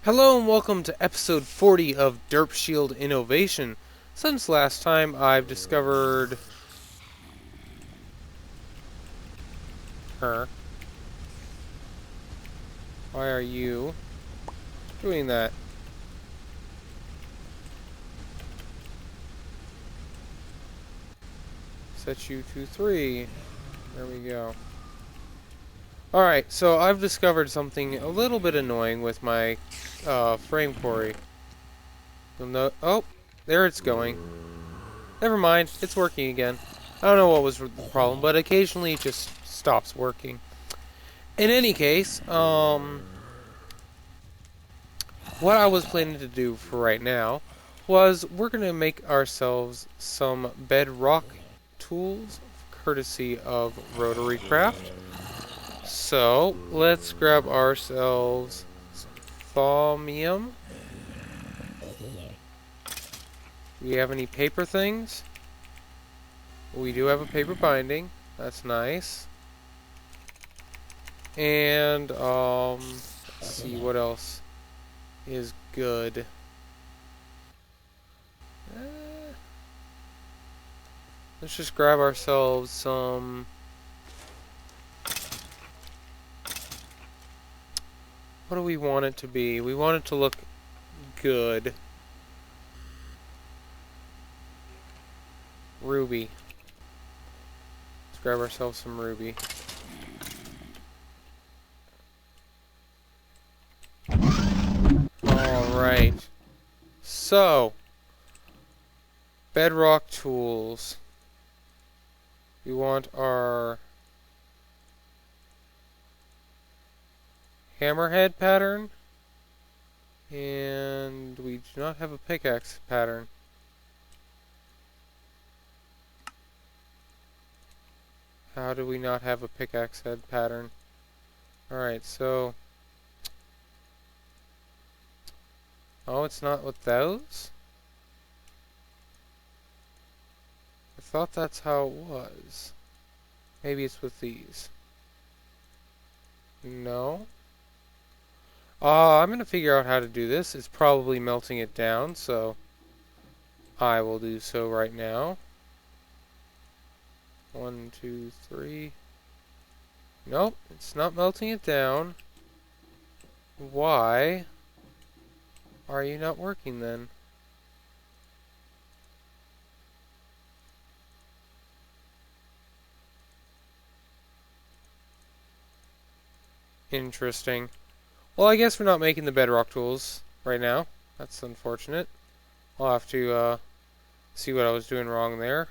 Hello and welcome to episode 40 of Derp Shield Innovation. Since last time I've discovered her. Why are you doing that? Set you to 3. There we go. Alright, so I've discovered something a little bit annoying with my frame quarry. Oh, there it's going. Never mind, it's working again. I don't know what was the problem, but occasionally it just stops working. In any case, what I was planning to do for right now was we're going to make ourselves some bedrock tools courtesy of Rotarycraft. So let's grab ourselves some thaumium. Do we have any paper things? We do have a paper binding. That's nice. And let's see what else is good. Let's just grab ourselves some... What do we want it to be? We want it to look good. Ruby. Let's grab ourselves some ruby. Alright. So, bedrock tools. We want our hammerhead pattern, and we do not have a pickaxe pattern. How do we not have a pickaxe head pattern? Alright, so... Oh, it's not with those? I thought that's how it was. Maybe it's with these. No? I'm going to figure out how to do this. It's probably melting it down, so I will do so right now. 1, 2, 3. Nope, it's not melting it down. Why are you not working then? Interesting. Well, I guess we're not making the bedrock tools right now. That's unfortunate. I'll have to see what I was doing wrong there.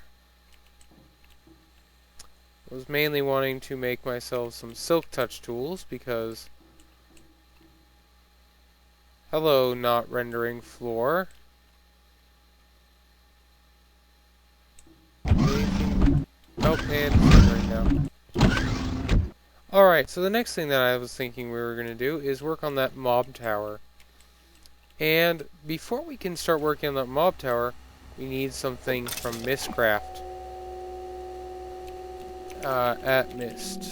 I was mainly wanting to make myself some silk touch tools because... Hello, not rendering floor. Anything? Nope, and it's rendering now. Alright, so the next thing that I was thinking we were going to do is work on that mob tower. And before we can start working on that mob tower, we need something from Mistcraft. At Mist.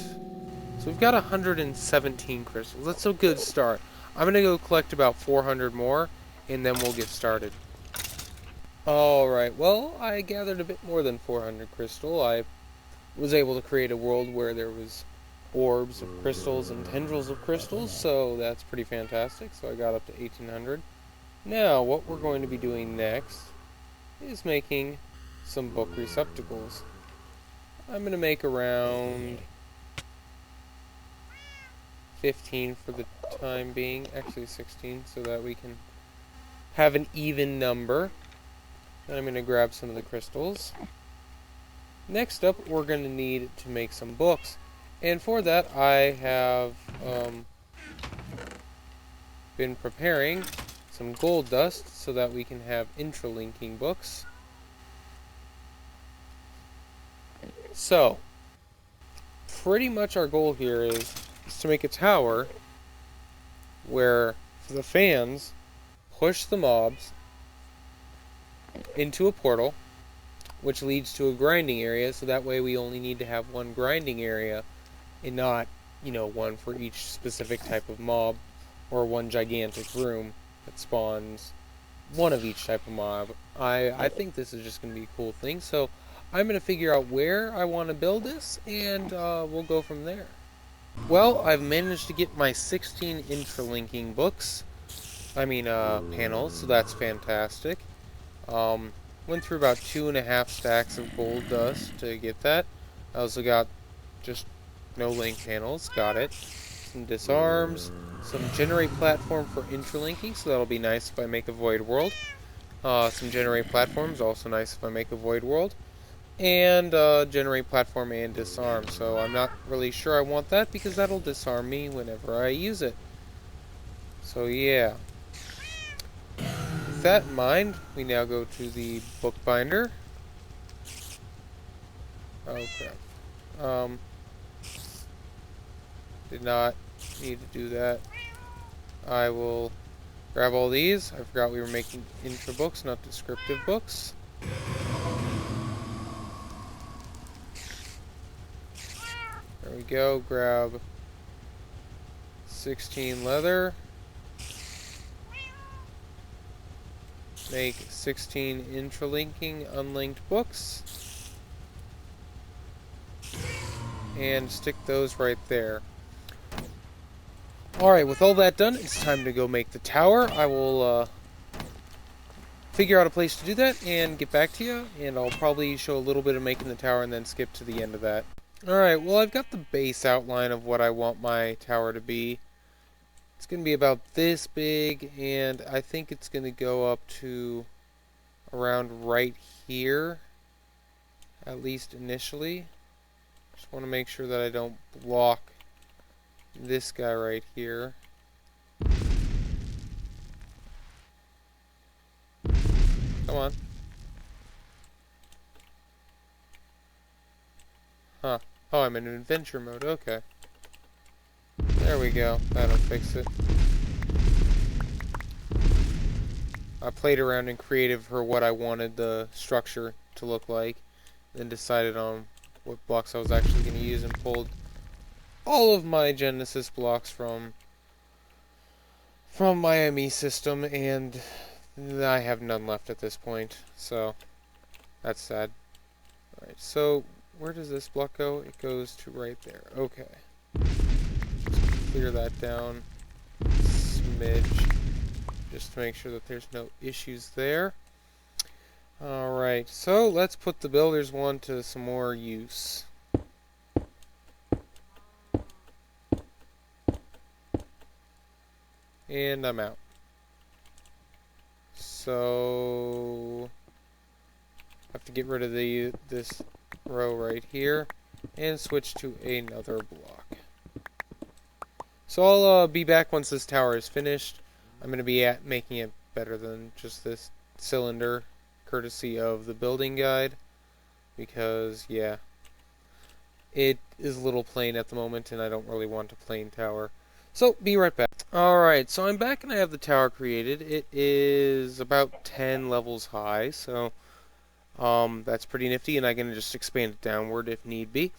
So we've got 117 crystals. That's a good start. I'm going to go collect about 400 more, and then we'll get started. Alright, well, I gathered a bit more than 400 crystal. I was able to create a world where there was orbs of crystals and tendrils of crystals, so that's pretty fantastic. So I got up to 1800. Now, what we're going to be doing next is making some book receptacles. I'm going to make around 15 for the time being, actually 16, so that we can have an even number. And I'm going to grab some of the crystals. Next up, we're going to need to make some books. And for that, I have been preparing some gold dust so that we can have intralinking books. So, pretty much our goal here is to make a tower where the fans push the mobs into a portal, which leads to a grinding area, so that way we only need to have one grinding area and not, one for each specific type of mob. or one gigantic room that spawns one of each type of mob. I think this is just going to be a cool thing, so I'm going to figure out where I want to build this, and we'll go from there. Well, I've managed to get my 16 interlinking books, panels, so that's fantastic. Went through about 2.5 stacks of gold dust to get that. I also got just no link panels, got it. Some disarms, some generate platform for interlinking, so that'll be nice if I make a void world. Some generate platforms, also nice if I make a void world. And generate platform and disarm, so I'm not really sure I want that because that'll disarm me whenever I use it. So yeah. With that in mind, we now go to the bookbinder. Oh crap. Did not need to do that. I will grab all these. I forgot we were making intro books, not descriptive books. There we go. Grab 16 leather. Make 16 intralinking unlinked books. And stick those right there. Alright, with all that done, it's time to go make the tower. I will figure out a place to do that and get back to you, and I'll probably show a little bit of making the tower and then skip to the end of that. Alright, well I've got the base outline of what I want my tower to be. It's going to be about this big, and I think it's going to go up to around right here, at least initially. Just want to make sure that I don't block this guy right here. Come on. Huh. Oh, I'm in adventure mode. Okay. There we go. That'll fix it. I played around in creative for what I wanted the structure to look like, then decided on what blocks I was actually going to use and pulled all of my Genesis blocks from my ME system, and I have none left at this point, so that's sad. Alright, so where does this block go? It goes to right there. Okay. Just clear that down a smidge, just to make sure that there's no issues there. Alright, so let's put the Builder's one to some more use. And I'm out. So I have to get rid of this row right here and switch to another block. So I'll be back once this tower is finished. I'm going to be making it better than just this cylinder, courtesy of the building guide, because yeah, it is a little plain at the moment and I don't really want a plain tower. So be right back. Alright, so I'm back and I have the tower created. It is about 10 levels high, so that's pretty nifty, and I can just expand it downward if need be.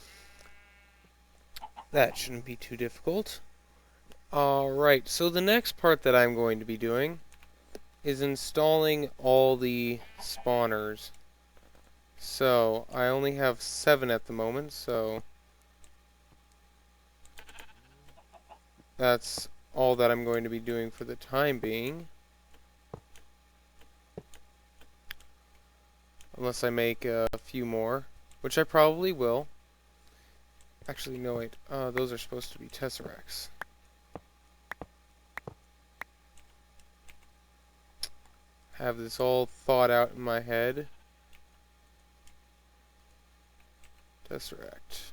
That shouldn't be too difficult. Alright, so the next part that I'm going to be doing is installing all the spawners. So, I only have 7 at the moment, so that's all that I'm going to be doing for the time being. Unless I make a few more, which I probably will. Actually, no, wait. Those are supposed to be tesseracts. Have this all thought out in my head. Tesseract.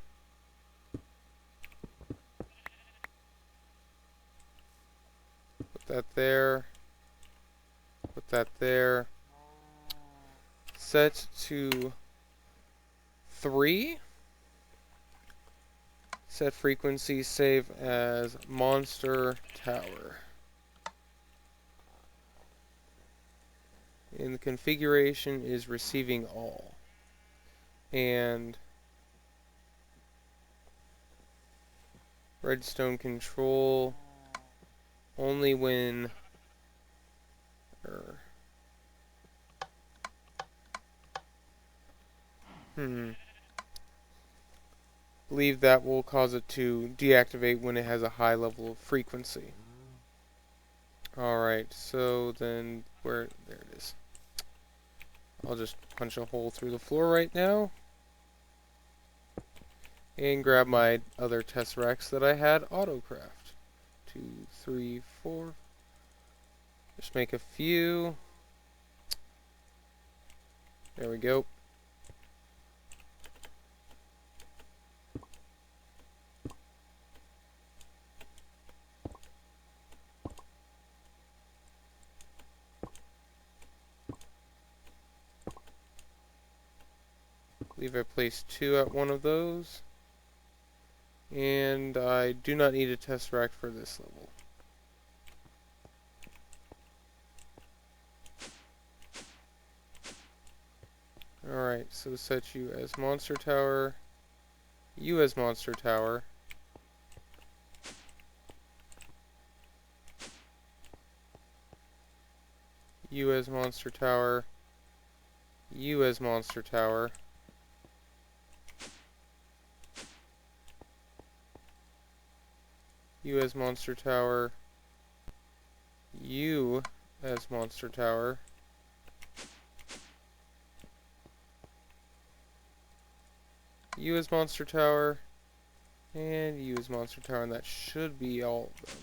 Put that there. Put that there. Set to 3. Set frequency, save as monster tower. And the configuration is receiving all. And redstone control only when... believe that will cause it to deactivate when it has a high level of frequency. Alright, so then there it is. I'll just punch a hole through the floor right now. And grab my other Tesseracts that I had autocraft. 2, 3, 4. Just make a few. There we go. I believe I placed 2 at one of those. And I do not need a Tesseract for this level. Alright, so set you as Monster Tower. You as Monster Tower. You as Monster Tower. You as Monster Tower. You as Monster Tower. You as Monster Tower. You as Monster Tower. And you as Monster Tower, and that should be all of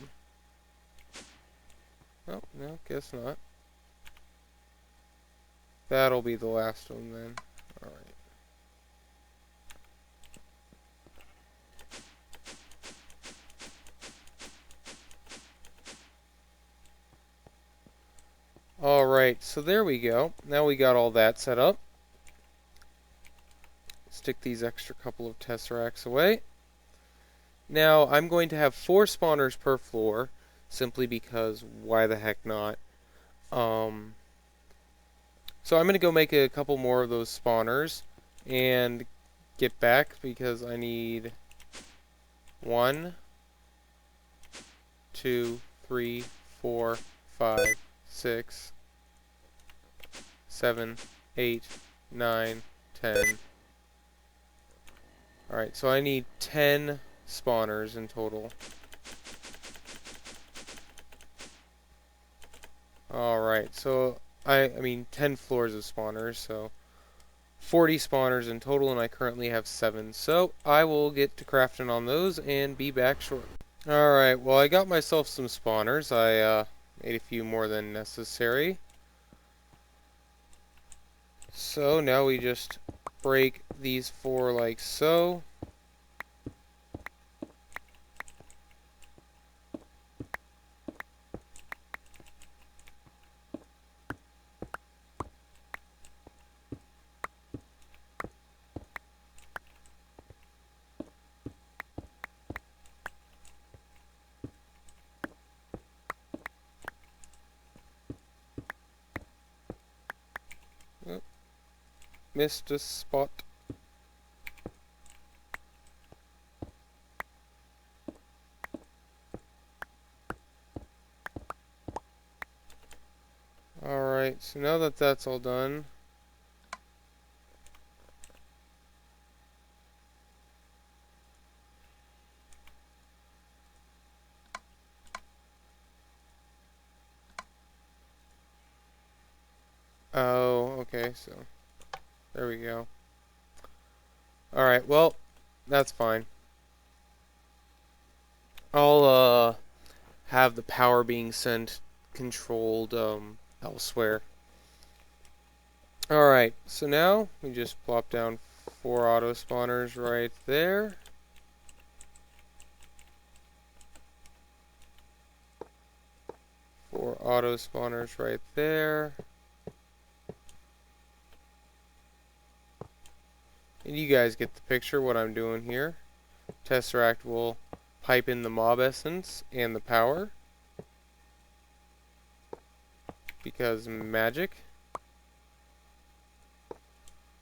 them. Oh, no, guess not. That'll be the last one then. Alright. Alright, so there we go. Now we got all that set up. Stick these extra couple of Tesseracts away. Now, I'm going to have 4 spawners per floor, simply because why the heck not? So I'm going to go make a couple more of those spawners and get back because I need 1, 2, 3, 4, 5, 6, 7, 8, 9, 10. Alright, so I need 10 spawners in total. Alright, so I mean 10 floors of spawners, so 40 spawners in total, and I currently have 7. So I will get to crafting on those and be back shortly. Alright, well I got myself some spawners. I made a few more than necessary. So now we just break these 4 like so. Oh, missed a spot. Alright, so now that that's all done, oh, okay, so there we go. Alright, well, that's fine. I'll have the power being sent controlled elsewhere. Alright, so now we just plop down 4 auto spawners right there. Four auto spawners right there. And you guys get the picture what I'm doing here. Tesseract will pipe in the mob essence and the power. Because magic.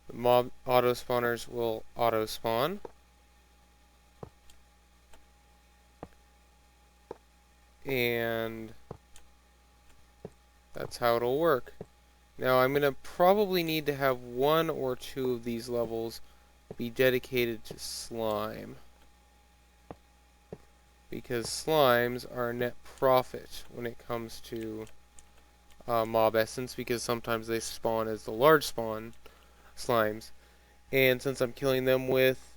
The mob auto spawners will auto spawn. and that's how it'll work. Now I'm going to probably need to have one or two of these levels be dedicated to slime, because slimes are a net profit when it comes to mob essence, because sometimes they spawn as the large spawn slimes, and since I'm killing them with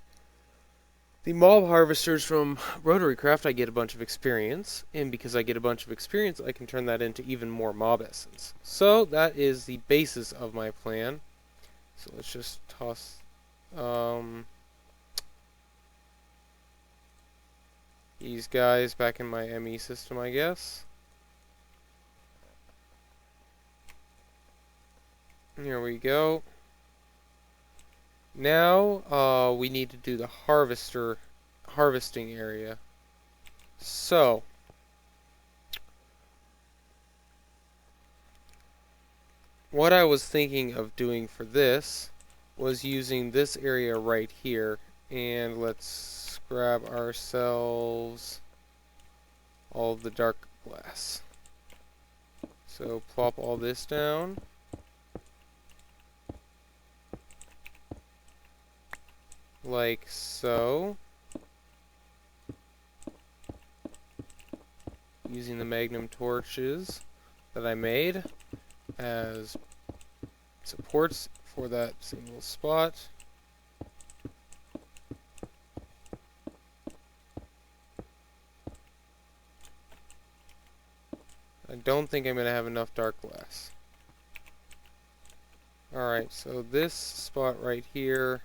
the mob harvesters from Rotarycraft, I get a bunch of experience, and because I get a bunch of experience, I can turn that into even more mob essence. So that is the basis of my plan. So let's just toss these guys back in my ME system, I guess. Here we go. Now we need to do the harvesting area. So what I was thinking of doing for this was using this area right here, and let's grab ourselves all of the dark glass. So plop all this down. Like so. Using the magnum torches that I made as supports for that single spot. I don't think I'm going to have enough dark glass. Alright, so this spot right here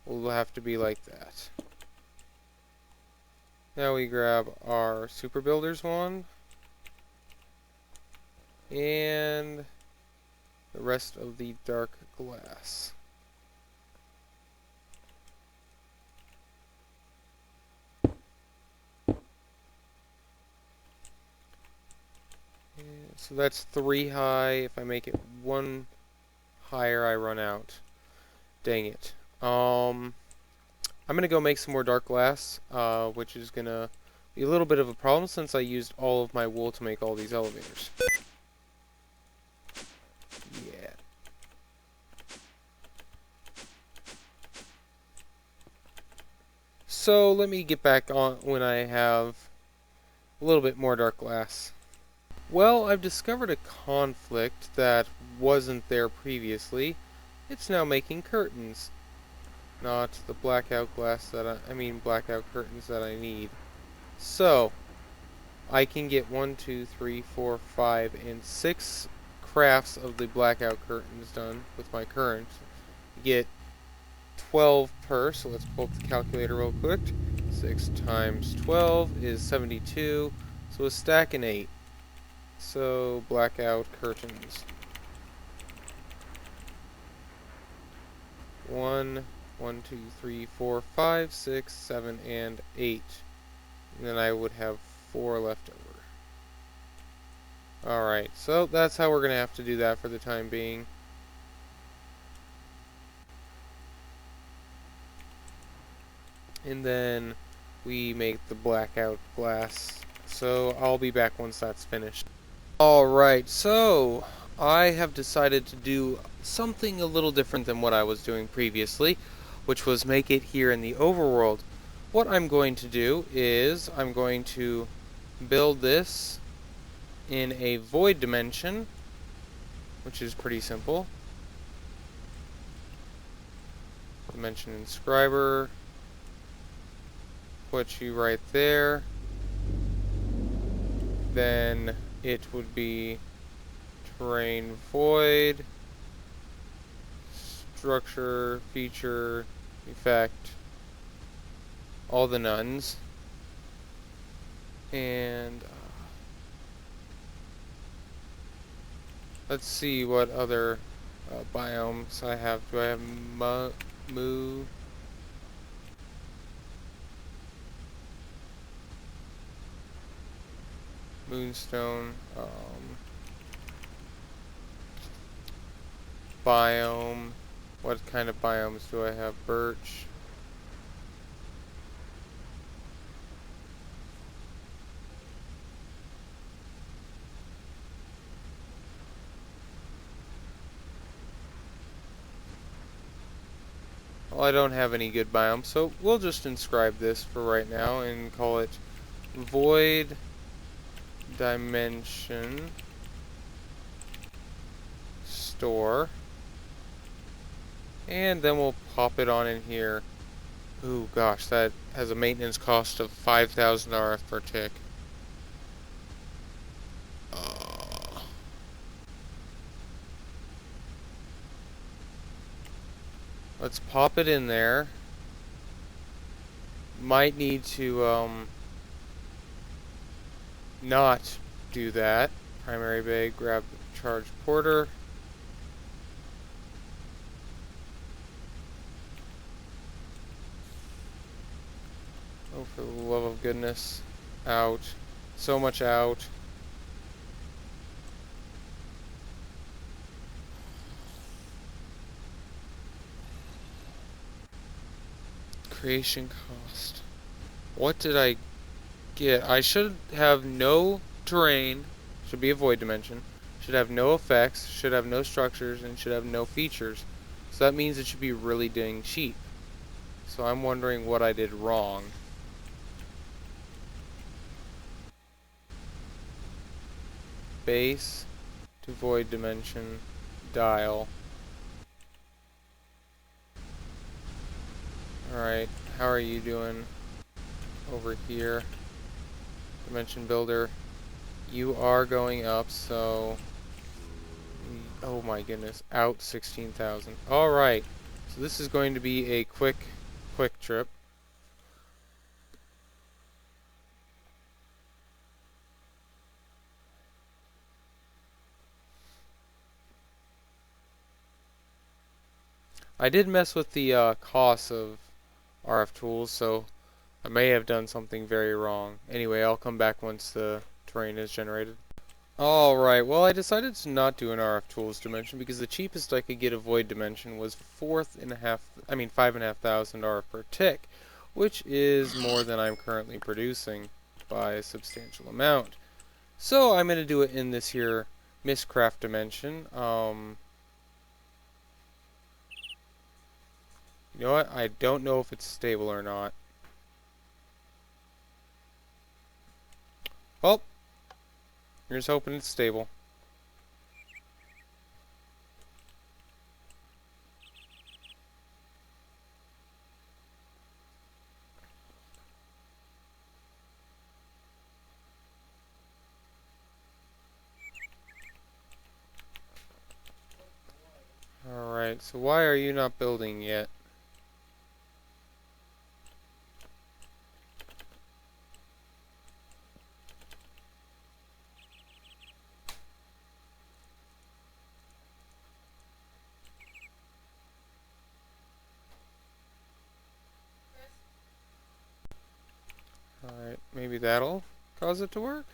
will have to be like that. Now we grab our Super Builder's wand and the rest of the dark glass. So that's 3 high. If I make it 1 higher, I run out. Dang it. I'm gonna go make some more dark glass, which is gonna be a little bit of a problem since I used all of my wool to make all these elevators. Yeah. So let me get back on when I have a little bit more dark glass. Well, I've discovered a conflict that wasn't there previously. It's now making curtains. Not the blackout glass that blackout curtains that I need. So, I can get 1, 2, 3, 4, 5, and 6 crafts of the blackout curtains done with my current. Get 12 per, so let's pull up the calculator real quick. 6 times 12 is 72, so a stack and 8. So, blackout curtains. 1, 1, 2, 3, 4, 5, 6, 7, and 8. And then I would have 4 left over. Alright, so that's how we're going to have to do that for the time being. And then we make the blackout glass. So I'll be back once that's finished. Alright, so I have decided to do something a little different than what I was doing previously, which was make it here in the overworld. What I'm going to do is I'm going to build this in a void dimension, which is pretty simple. Dimension inscriber, put you right there. Then it would be terrain void, structure, feature, effect, all the nuns, and let's see what other biomes I have. Do I have moo? Moonstone, biome. What kind of biomes do I have? Birch. Well, I don't have any good biomes, so we'll just inscribe this for right now and call it void dimension store. And then we'll pop it on in here. Ooh, gosh, that has a maintenance cost of 5,000 RF per tick. Let's pop it in there. Might need to, not do that. Primary bay, grab the charge porter. Oh, for the love of goodness. Out. So much out. Creation cost. What did I get? I should have no terrain. Should be a void dimension. Should have no effects. Should have no structures. And should have no features. So that means it should be really dang cheap. So I'm wondering what I did wrong. Base to void dimension dial. Alright, how are you doing over here? Dimension builder. You are going up, so... Oh my goodness, out 16,000. Alright, so this is going to be a quick trip. I did mess with the cost of RF tools, so I may have done something very wrong. Anyway, I'll come back once the terrain is generated. Alright, well I decided to not do an RF tools dimension because the cheapest I could get a void dimension was 5,500 RF per tick, which is more than I'm currently producing by a substantial amount. So I'm going to do it in this here Miscraft dimension. You know what? I don't know if it's stable or not. Well, here's hoping it's stable. Alright, so why are you not building yet? Alright, maybe that'll cause it to work?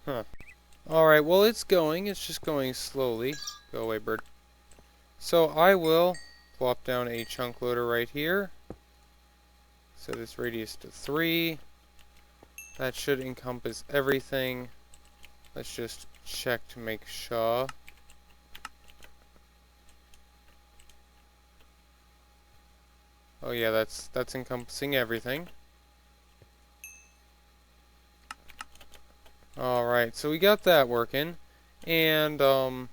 Huh. Alright, well it's going. It's just going slowly. Go away, bird. So I will plop down a chunk loader right here. Set its radius to 3. That should encompass everything. Let's just check to make sure. Oh yeah, that's encompassing everything. Alright, so we got that working. And, so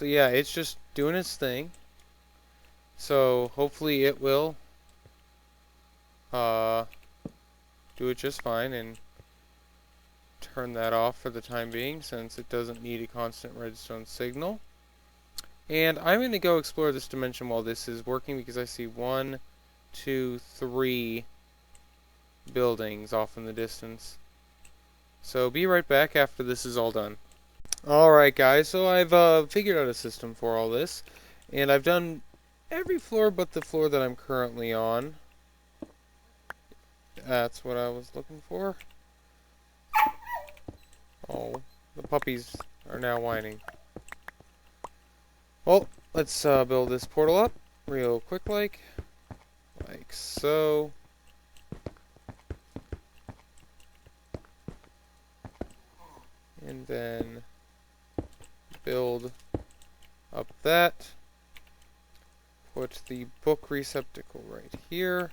yeah, it's just doing its thing. So, hopefully it will, do it just fine and turn that off for the time being since it doesn't need a constant redstone signal. And I'm going to go explore this dimension while this is working because I see 1, 2, 3 buildings off in the distance. So be right back after this is all done. Alright guys, so I've figured out a system for all this. And I've done every floor but the floor that I'm currently on. That's what I was looking for. Oh, the puppies are now whining. Well, let's build this portal up real quick like so. And And then build up that. Put the book receptacle right here.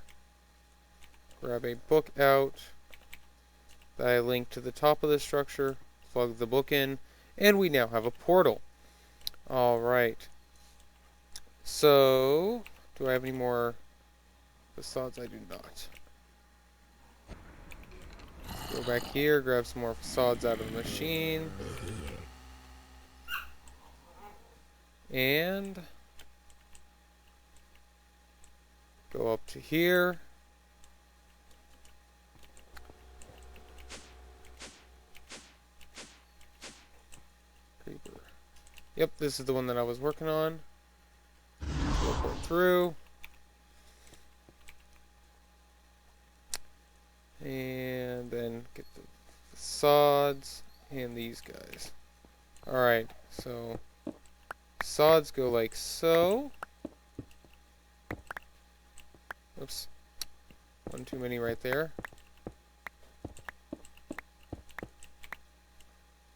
Grab a book out that I link to the top of the structure. Plug the book in. And we now have a portal. Alright. So, do I have any more facades? I do not. Go back here, grab some more facades out of the machine. And go up to here. Creeper. Yep, this is the one that I was working on. Teleport through. And then get the facades and these guys. Alright, so facades go like so. Oops. One too many right there.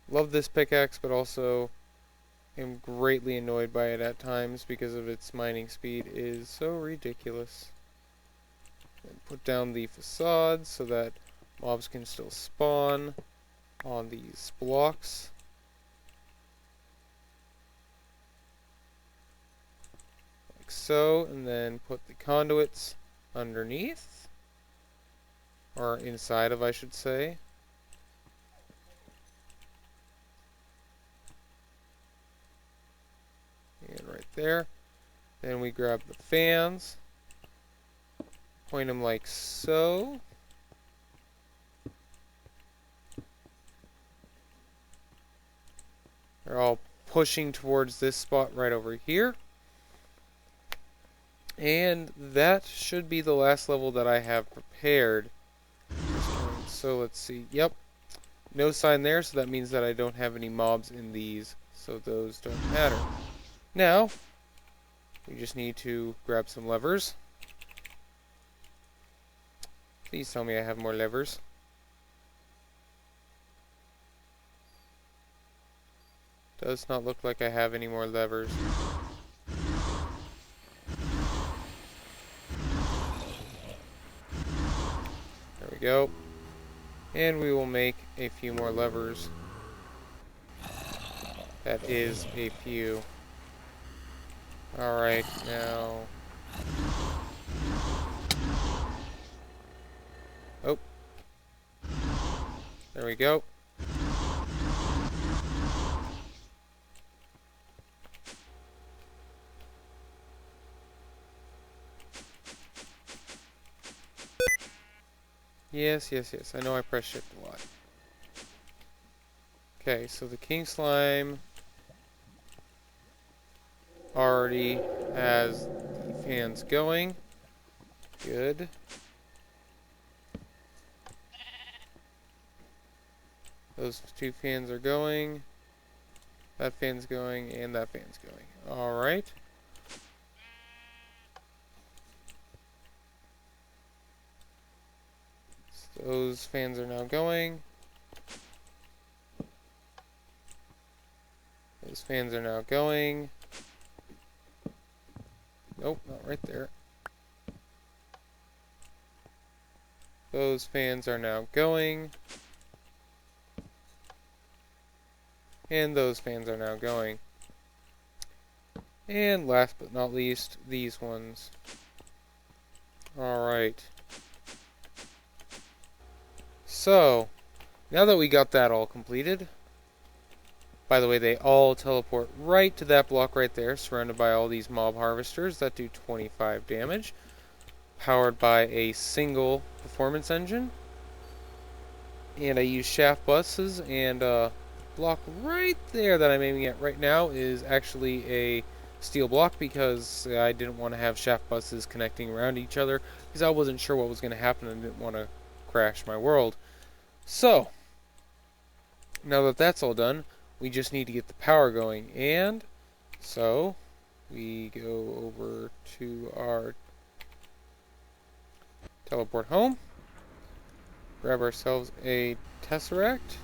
Love this pickaxe, but also am greatly annoyed by it at times because of its mining speed is so ridiculous. And put down the facades so that mobs can still spawn on these blocks. Like so, and then put the conduits underneath. Or inside of, I should say. And right there. Then we grab the fans. Point them like so. They're all pushing towards this spot right over here. And that should be the last level that I have prepared. So let's see. Yep. No sign there, so that means that I don't have any mobs in these. So those don't matter. Now, we just need to grab some levers. Please tell me I have more levers. Does not look like I have any more levers. There we go. And we will make a few more levers. That is a few. Alright, now... Oh. There we go. Yes, yes, yes. I know I press shift a lot. Okay, so the king slime already has the fans going. Good. Those two fans are going. That fan's going, and that fan's going. Alright. So those fans are now going. Those fans are now going. Nope, not right there. Those fans are now going. And those fans are now going. And last but not least, these ones. Alright. So, now that we got that all completed, by the way, they all teleport right to that block right there, surrounded by all these mob harvesters that do 25 damage, powered by a single performance engine. And I use shaft buses, and block right there that I'm aiming at right now is actually a steel block because I didn't want to have shaft buses connecting around each other because I wasn't sure what was going to happen and didn't want to crash my world. So, now that that's all done, we just need to get the power going, and so we go over to our teleport home, grab ourselves a tesseract,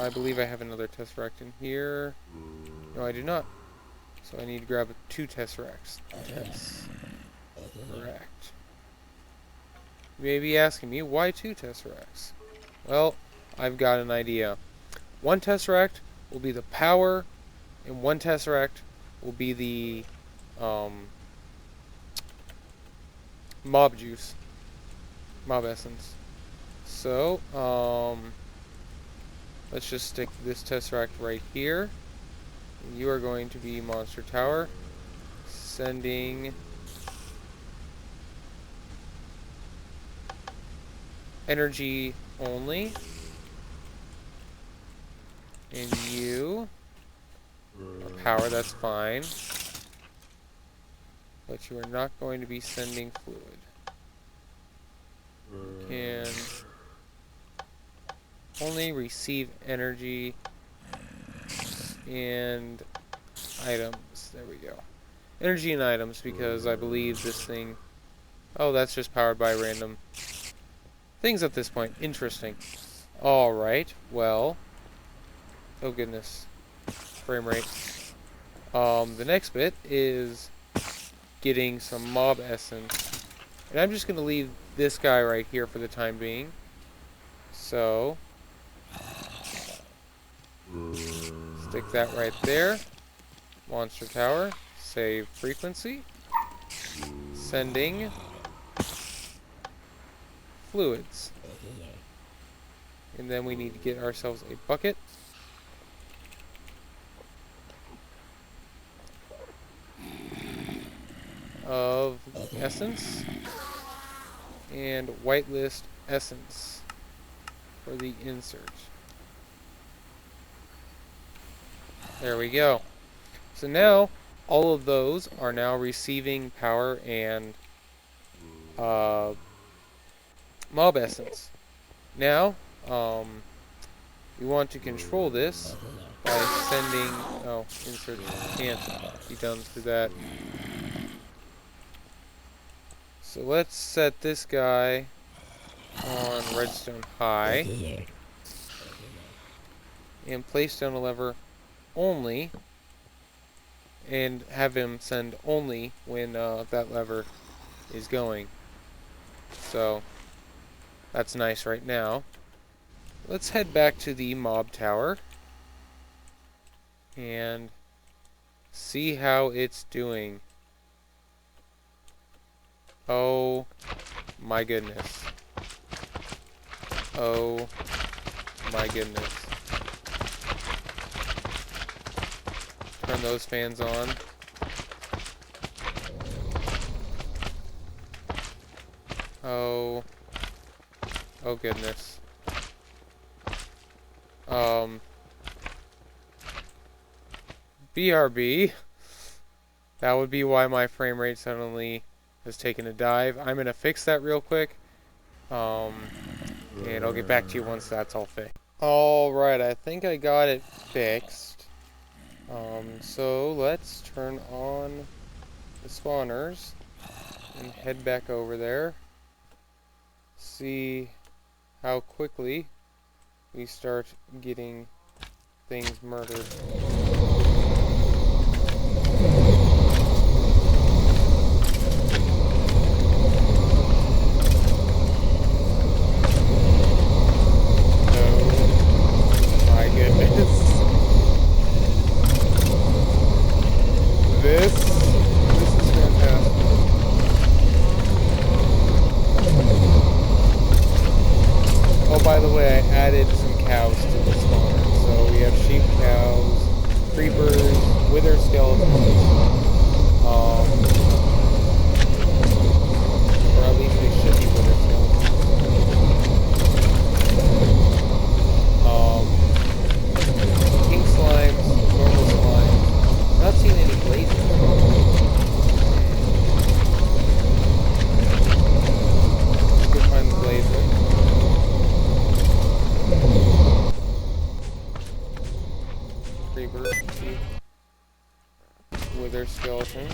I believe I have another Tesseract in here. No, I do not. So I need to grab 2 Tesseracts. Tesseract. You may be asking me, why 2 Tesseracts? Well, I've got an idea. 1 Tesseract will be the power, and 1 Tesseract will be the mob juice. Mob essence. So, let's just stick this Tesseract right here. And you are going to be Monster Tower. Sending energy only. And you are power, that's fine. But you are not going to be sending fluid. You can only receive energy and items. There we go. Energy and items, because I believe this thing... Oh, that's just powered by random things at this point. Interesting. Alright, well... Oh goodness. Frame rate. The next bit is getting some mob essence. And I'm just going to leave this guy right here for the time being. So... stick that right there. Monster Tower. Save frequency. Sending fluids. And then we need to get ourselves a bucket. Of essence. And whitelist essence for the insert. There we go. So now, all of those are now receiving power and mob essence. Now, we want to control this by sending... Oh, insert can't be done through that. So let's set this guy on redstone high. And place down a lever only, and have him send only when that lever is going. So that's nice right now. Let's head back to the mob tower and see how it's doing. Oh my goodness. Oh my goodness. Turn those fans on. Oh goodness. BRB. That would be why my frame rate suddenly has taken a dive. I'm gonna fix that real quick. And I'll get back to you once that's all fixed. Alright, I think I got it fixed. So let's turn on the spawners and head back over there. See how quickly we start getting things murdered. Oh my goodness. This is fantastic. Oh, by the way, I added some cows to the spawner. So we have sheep, cows, creepers, wither skeletons. Or at least they should be wither skeletons. Pink slimes, normal slimes. I'm not seeing any blazes. Let's go find the blazer. Creeper, wither skeleton.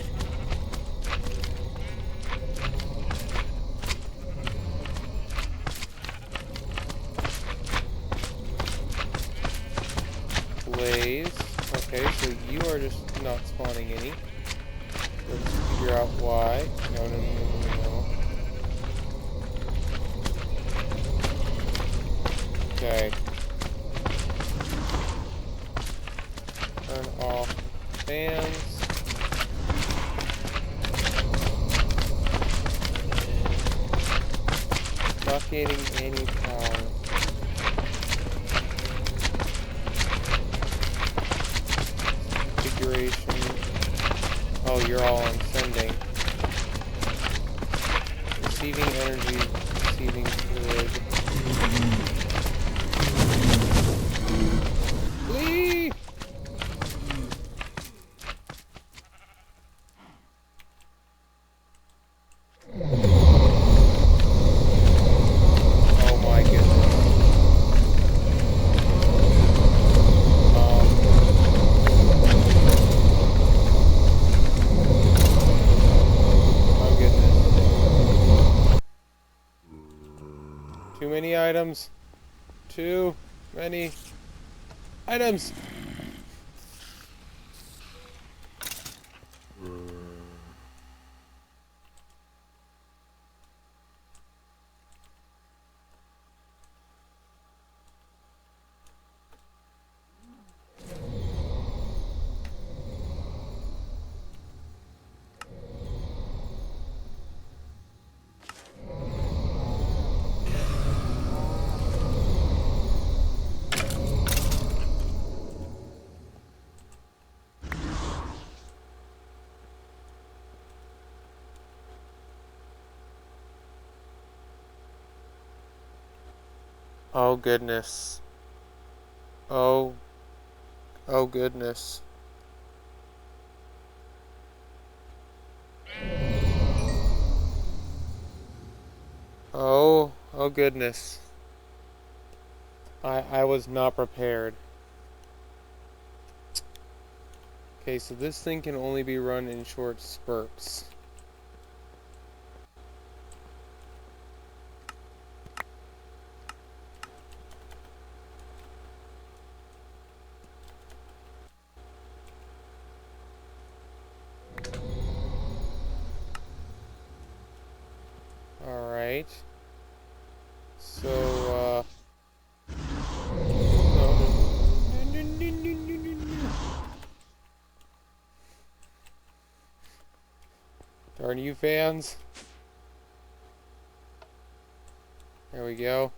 blaze. Okay, so you are just not spawning any. Let's figure out why. No, no, no, no, no, no. Okay. Turn off fans. Not getting any power. Configuration. Oh, you're all on sending. Receiving energy, receiving fluid. Flee! Oh my goodness. Oh goodness. Too many items. Too many items. Oh goodness. Oh goodness. Oh goodness. I was not prepared. Okay, so this thing can only be run in short spurts. Alright. So, darn you fans. There we go.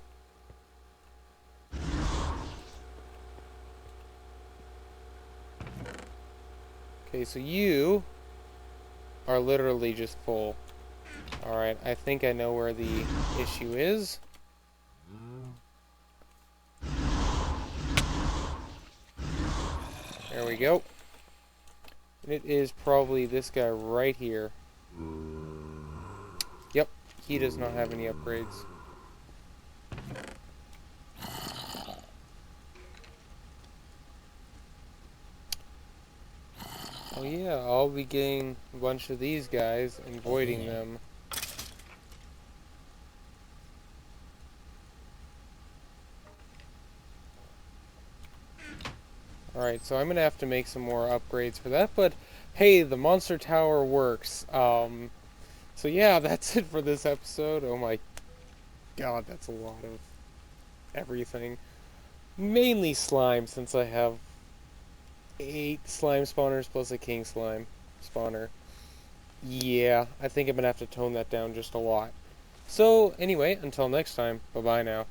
Okay, so you are literally just full. Alright, I think I know where the issue is. There we go. And it is probably this guy right here. Yep, he does not have any upgrades. Oh yeah, I'll be getting a bunch of these guys and voiding them. Alright, so I'm going to have to make some more upgrades for that, but hey, the monster tower works. So yeah, that's it for this episode. Oh my god, that's a lot of everything. Mainly slime, since I have 8 slime spawners plus a king slime spawner. Yeah, I think I'm going to have to tone that down just a lot. So, anyway, until next time, bye-bye now.